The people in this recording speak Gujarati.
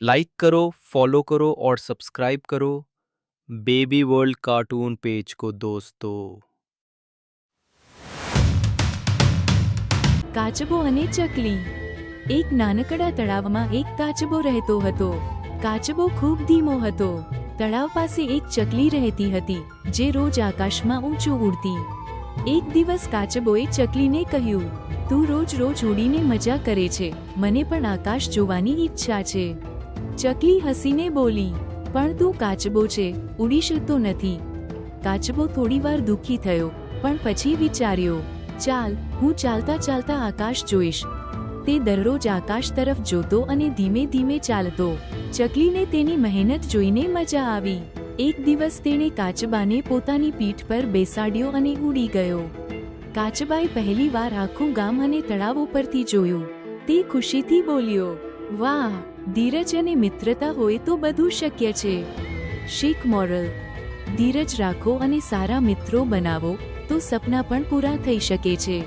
लाइक करो, फॉलो करो और सब्सक्राइब करो बेबी वर्ल्ड कार्टून पेज को दोस्तों। કાચબો અને ચકલી. એક નાનકડા તળાવમાં એક કાચબો રહેતો હતો. કાચબો ખૂબ ધીમો હતો. તળાવ પાસે એક ચકલી રહેતી હતી જે રોજ આકાશમાં ઊંચું ઉડતી. એક દિવસ કાચબોએ ચકલીને કહ્યું, તું રોજ રોજ ઉડીને મજા કરે છે, મને પણ આકાશ જોવાની ઈચ્છા છે. ચકલી હસીને બોલી, પણ તું કાચબો છે, ઉડી શકતો નથી. કાચબો થોડીવાર દુઃખી થયો, પણ પછી વિચાર્યો, ચાલ, હું ચાલતા ચાલતા આકાશ જોઈશ. તે દરરોજ આકાશ તરફ જોતો અને ધીમે ધીમે ચાલતો. ચકલીને તેની મહેનત જોઈને મજા આવી. એક દિવસ તેણે કાચબાને પોતાની પીઠ પર બેસાડ્યો અને ઉડી ગયો. કાચબાએ પહેલીવાર આખું ગામ અને તળાવ ઉપરથી જોયું. તે ખુશીથી બોલ્યો, વાહ, ધીરજ અને મિત્રતા હોય તો બધું શક્ય છે. શીખ મોરલ: ધીરજ રાખો અને સારા મિત્રો બનાવો તો સપના પણ પૂરા થઈ શકે છે.